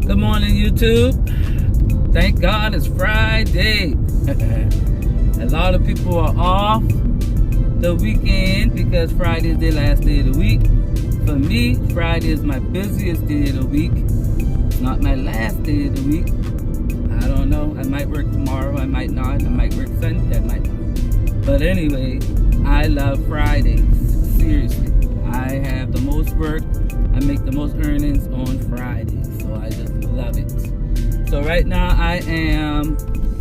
Good morning, YouTube. Thank God it's Friday. A lot of people are off the weekend because Friday is their last day of the week. For me, Friday is my busiest day of the week. It's not my last day of the week. I don't know. I might work tomorrow. I might not. I might work Sunday. I might not. But anyway, I love Fridays. Seriously. I have the most work. I make the most earnings on Fridays. So I just love it. So right now I am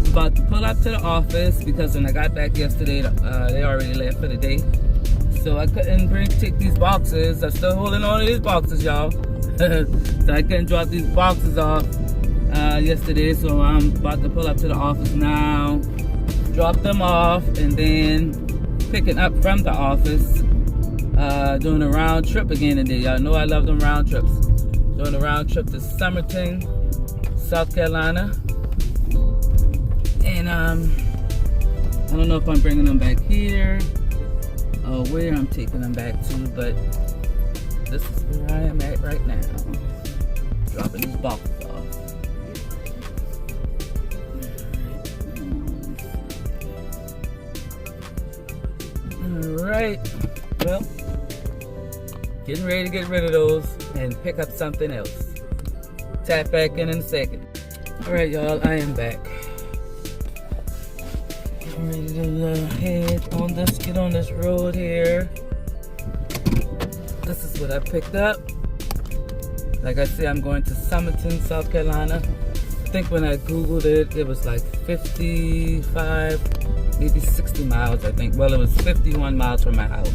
about to pull up to the office because when I got back yesterday, they already left for the day. So I couldn't take these boxes. I'm still holding on to these boxes, y'all. So I couldn't drop these boxes off yesterday. So I'm about to pull up to the office now, drop them off, and then picking up from the office, doing a round trip again today. Y'all know I love them round trips. Doing a round trip to Summerton, South Carolina. And I don't know if I'm bringing them back here or where I'm taking them back to, but this is where I am at right now. Dropping these boxes off. Alright, well, getting ready to get rid of those and pick up something else. Tap back in a second. Alright, y'all, I am back. I'm ready to head on this, get on this road here. This is what I picked up. Like I said, I'm going to Summerton, South Carolina. I think when I Googled it, it was like 55, maybe 60 miles, I think. Well, it was 51 miles from my house.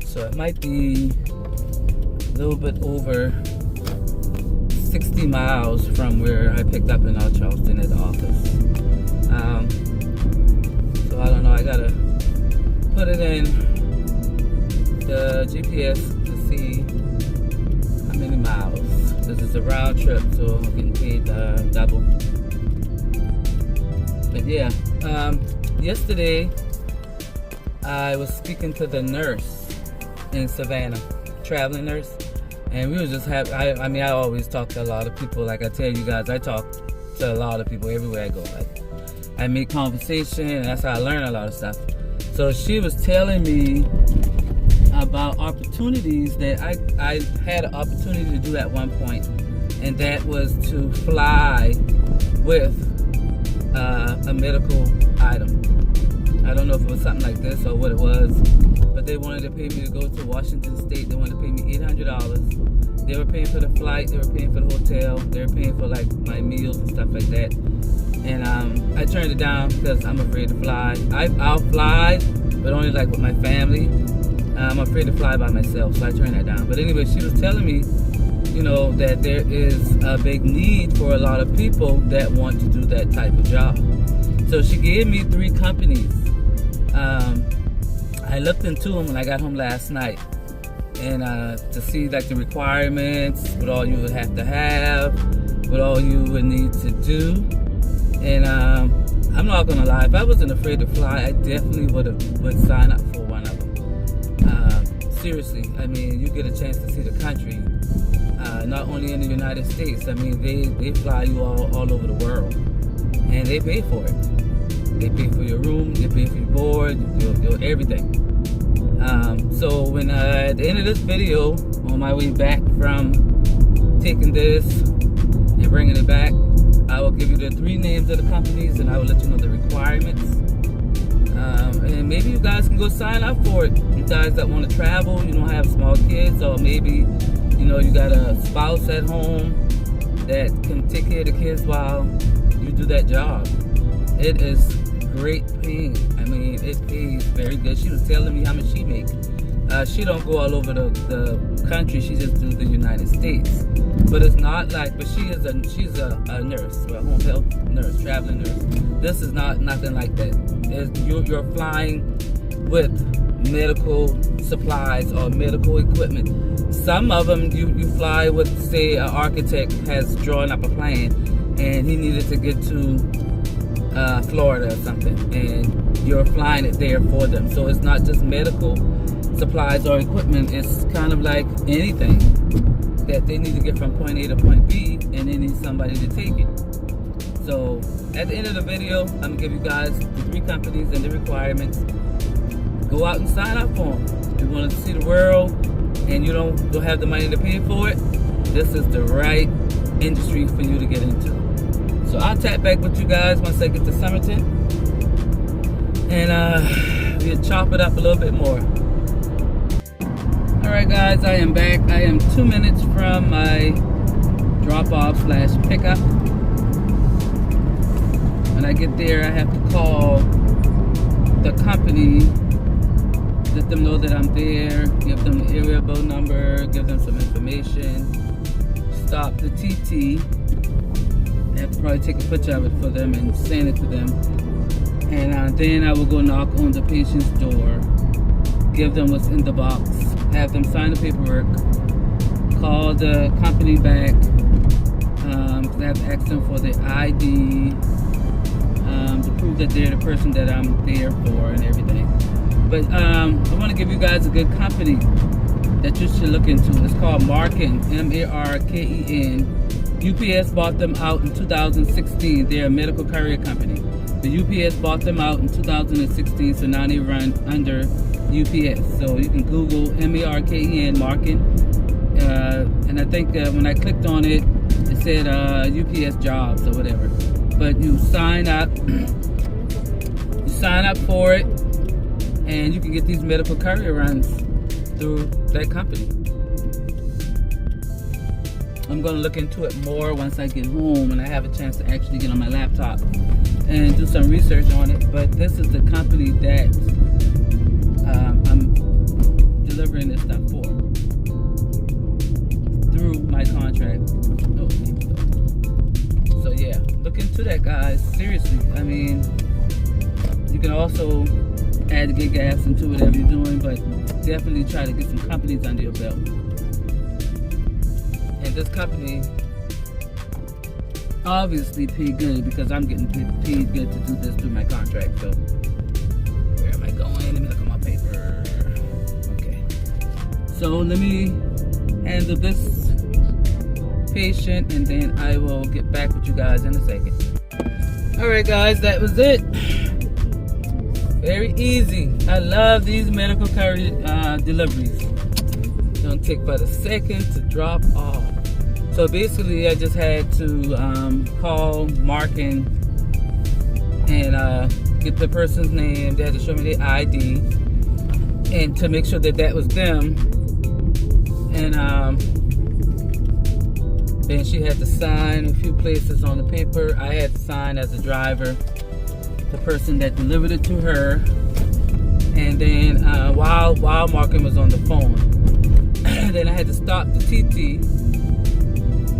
So it might be a little bit over 60 miles from where I picked up in Charleston at the office. So I don't know, I gotta put it in the GPS to see how many miles. This is a round trip, so I'm getting paid double. But yeah, yesterday I was speaking to the nurse in Savannah, traveling nurse, and we were just happy. I mean, I always talk to a lot of people. Like I tell you guys, I talk to a lot of people everywhere I go. Like, I make conversation, and that's how I learn a lot of stuff. So she was telling me about opportunities that I had an opportunity to do at one point, and that was to fly with a medical item. I don't know if it was something like this or what it was, but they wanted to pay me to go to Washington State. They wanted to pay me $800. They were paying for the flight, they were paying for the hotel, they were paying for like my meals and stuff like that. And I turned it down because I'm afraid to fly. I'll fly, but only like with my family. I'm afraid to fly by myself, so I turned that down. But anyway, she was telling me, you know, that there is a big need for a lot of people that want to do that type of job. So she gave me 3 companies. I looked into them when I got home last night, and to see like the requirements, what all you would have to have, what all you would need to do. And I'm not gonna lie, if I wasn't afraid to fly, I definitely would sign up for one of them. Seriously, I mean, you get a chance to see the country, not only in the United States. I mean, they fly you all over the world, and they pay for it. They pay for your room, they pay for your board, your everything. So when at the end of this video, on my way back from taking this and bringing it back, I will give you the 3 names of the companies, and I will let you know the requirements. And maybe you guys can go sign up for it. You guys that want to travel, you don't have small kids, or maybe you know you got a spouse at home that can take care of the kids while you do that job. It is great paying. I mean, it pays very good. She was telling me how much she makes. She don't go all over the country. She just do the United States. But it's not like, but she's a nurse, a home health nurse, traveling nurse. This is nothing like that. You're flying with medical supplies or medical equipment. Some of them you fly with, say, an architect has drawn up a plan and he needed to get to Florida or something, and you're flying it there for them. So it's not just medical supplies or equipment. It's kind of like anything that they need to get from point A to point B, and they need somebody to take it. So at the end of the video, I'm gonna give you guys the 3 companies and the requirements. Go out and sign up for them. If you want to see the world and you don't have the money to pay for it, this is the right industry for you to get into. So I'll tap back with you guys once I get to Somerton, and we'll chop it up a little bit more. Alright guys, I am back. I am 2 minutes from my drop-off/pickup. When I get there, I have to call the company, let them know that I'm there, give them the area code number, give them some information, stop the TT. I have to probably take a picture of it for them and send it to them. And then I will go knock on the patient's door, give them what's in the box, have them sign the paperwork, call the company back, I have to ask them for the ID, to prove that they're the person that I'm there for and everything. But I want to give you guys a good company that you should look into. It's called Marken, M-A-R-K-E-N. UPS bought them out in 2016. They're a medical courier company. The UPS bought them out in 2016, so now they run under UPS. So you can Google M-A-R-K-E-N, Marken. And I think when I clicked on it, it said UPS jobs or whatever. But you sign up, for it, and you can get these medical courier runs through that company. I'm going to look into it more once I get home and I have a chance to actually get on my laptop and do some research on it. But this is the company that I'm delivering this stuff for through my contract. So yeah, look into that, guys. Seriously, I mean, you can also add to get gas into whatever you're doing, but definitely try to get some companies under your belt. And this company obviously paid good because I'm getting paid good to do this through my contract. So where am I going? Let me look at my paper. Okay. So let me handle this patient and then I will get back with you guys in a second. Alright guys, that was it. Very easy. I love these medical courier deliveries. Don't take but a second to drop off. So basically I just had to call Marken and get the person's name. They had to show me their ID and to make sure that that was them. And then she had to sign a few places on the paper. I had to sign as a driver, the person that delivered it to her. And then while Marken was on the phone, then I had to stop the TT,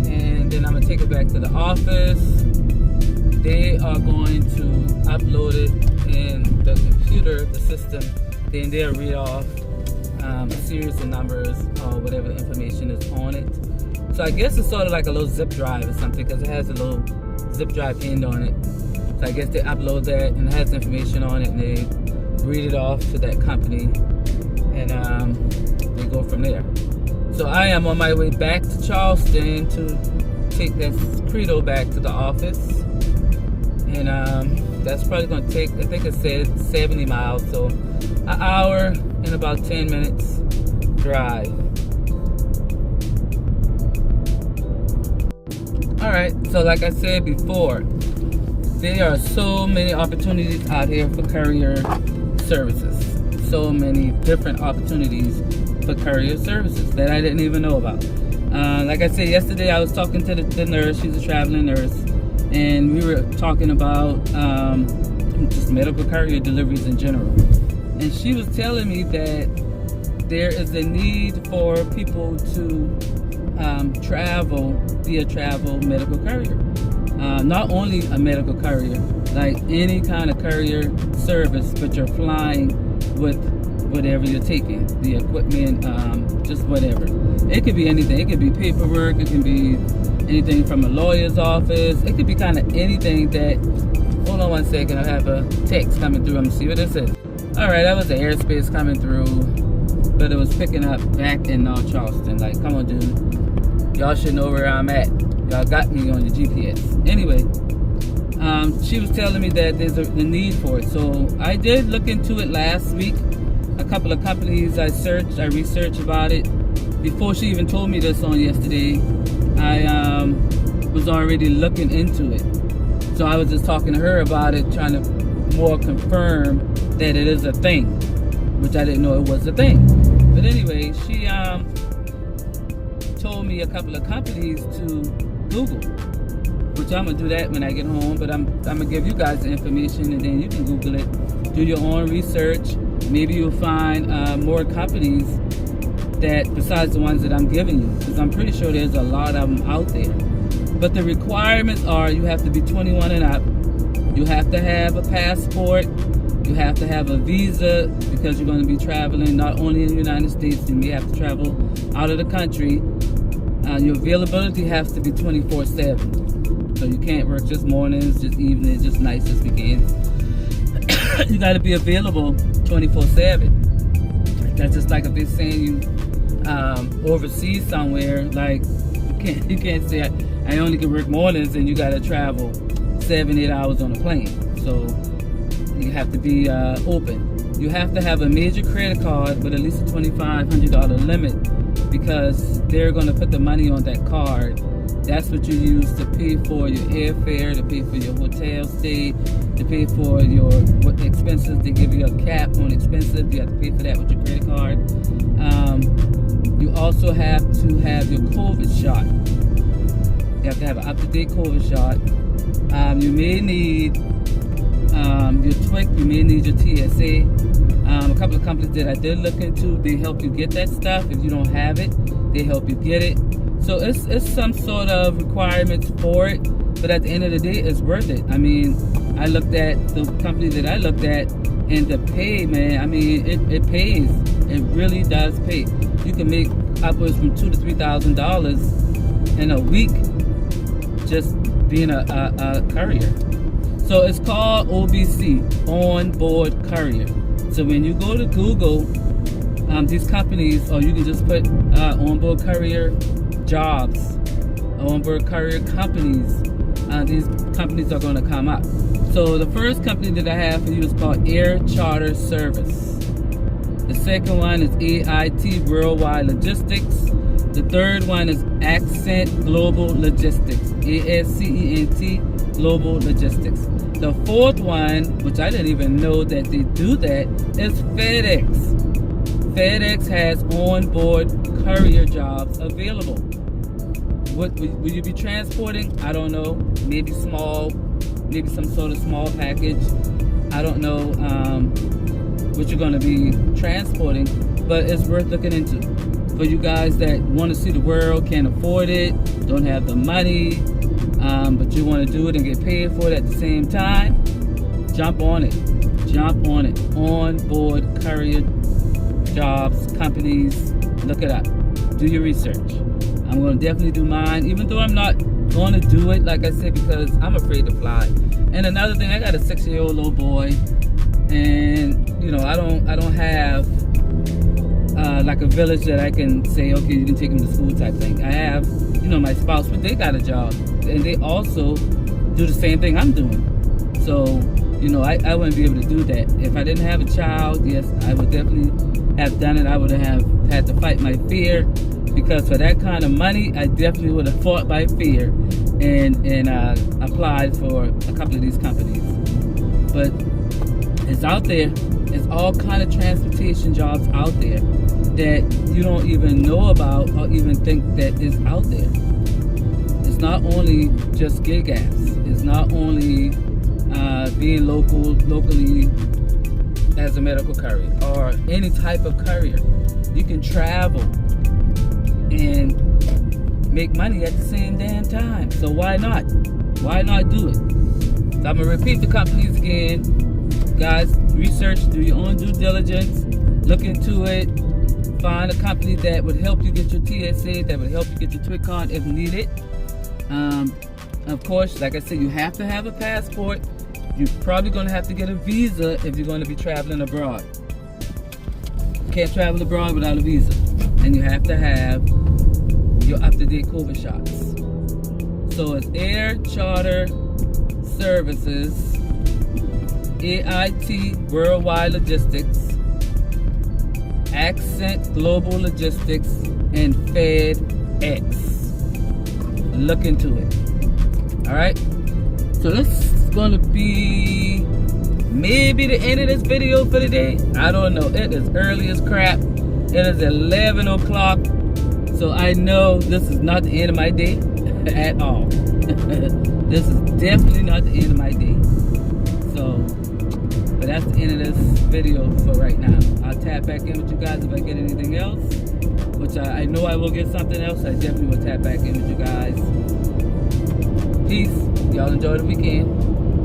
and then I'm gonna take it back to the office. They are going to upload it in the computer, the system. Then they'll read off a series of numbers or whatever information is on it. So I guess it's sort of like a little zip drive or something, because it has a little zip drive end on it. So I guess they upload that and it has information on it, and they read it off to that company, and they go from there. So I am on my way back to Charleston to take that Credo back to the office, and that's probably going to take, I think it said 70 miles, so an hour and about 10 minutes drive. Alright, so like I said before, there are so many opportunities out here for courier services. So many different opportunities for courier services that I didn't even know about. Like I said yesterday, I was talking to the nurse. She's a traveling nurse, and we were talking about just medical courier deliveries in general. And she was telling me that there is a need for people to travel via travel medical courier. Not only a medical courier, like any kind of courier service, but you're flying with whatever you're taking, the equipment, just whatever. It could be anything. It could be paperwork. It can be anything from a lawyer's office. It could be kind of anything that, hold on one second, I have a text coming through. I'm gonna see what it says. All right, that was the airspace coming through, but it was picking up back in North Charleston. Like, come on, dude. y'all should know where I'm at. Y'all got me on your GPS. Anyway, she was telling me that there's the need for it. So I did look into it last week. A couple of companies I researched about it. Before she even told me this on yesterday, I was already looking into it. So I was just talking to her about it, trying to more confirm that it is a thing, which I didn't know it was a thing. But anyway, she told me a couple of companies to Google, which I'm gonna do that when I get home. But I'm gonna give you guys the information, and then you can Google it, do your own research. Maybe you'll find more companies that besides the ones that I'm giving you, because I'm pretty sure there's a lot of them out there. But the requirements are you have to be 21 and up, you have to have a passport, you have to have a visa because you're going to be traveling not only in the United States, you may have to travel out of the country. Your availability has to be 24/7. So you can't work just mornings, just evenings, just nights, just weekends. You got to be available 24/7. That's just like if they're saying you overseas somewhere, like you can't say I only can work mornings and you got to travel 7-8 hours on a plane. So you have to be open. You have to have a major credit card with at least a $2,500 limit, because they're going to put the money on that card. That's what you use to pay for your airfare, to pay for your hotel stay, to pay for your expenses. They give you a cap on expenses. You have to pay for that with your credit card. You also have to have your COVID shot. You have to have an up-to-date COVID shot. You may need your TWIC. You may need your TSA. A couple of companies that I did look into, they help you get that stuff. If you don't have it, they help you get it. So it's some sort of requirements for it, but at the end of the day, it's worth it. I mean, I looked at the company that I looked at, and the pay, man, I mean, it pays. It really does pay. You can make upwards from $2,000 to $3,000 in a week just being a courier. So it's called OBC, On Board Courier. So when you go to Google these companies, or you can just put onboard courier jobs, onboard courier companies, these companies are going to come up. So the first company that I have for you is called Air Charter Service. The second one is AIT Worldwide Logistics. The third one is Accent Global Logistics, ASCENT Global Logistics. The fourth one, which I didn't even know that they do that, is FedEx. FedEx has onboard courier jobs available. What will you be transporting? I don't know. Maybe small, maybe some sort of small package. I don't know what you're going to be transporting, but it's worth looking into. For you guys that want to see the world, can't afford it, don't have the money, but you want to do it and get paid for it at the same time, jump on it. Jump on it. Onboard courier jobs, companies, look it up. Do your research. I'm going to definitely do mine, even though I'm not going to do it, like I said, because I'm afraid to fly. And another thing, I got a 6-year-old little boy, and you know, I don't have like a village that I can say, okay, you can take him to school type thing. I have, you know, my spouse, but they got a job, and they also do the same thing I'm doing. So, you know, I wouldn't be able to do that. If I didn't have a child, yes, I would definitely have done it. I would have had to fight my fear, because for that kind of money, I definitely would have fought my fear and applied for a couple of these companies. But it's out there. There's all kind of transportation jobs out there that you don't even know about or even think that is out there. It's not only just gig apps. It's not only being locally as a medical courier or any type of courier. You can travel and make money at the same damn time. So why not? Why not do it? So I'm gonna repeat the companies again. Guys, research, do your own due diligence, look into it, find a company that would help you get your TSA, that would help you get your TWIC card if needed. Of course, like I said, you have to have a passport. You're probably going to have to get a visa if you're going to be traveling abroad. You can't travel abroad without a visa. And you have to have your up-to-date COVID shots. So it's Air Charter Services, AIT Worldwide Logistics, Accent Global Logistics, and FedEx. Look into it. Alright? So this is going to be maybe the end of this video for today. I don't know. It is early as crap. It is 11 o'clock. So I know this is not the end of my day at all. This is definitely not the end of my day. So, but that's the end of this video for right now. I'll tap back in with you guys if I get anything else. Which I know I will get something else. I definitely will tap back in with you guys. Peace. Y'all enjoy the weekend.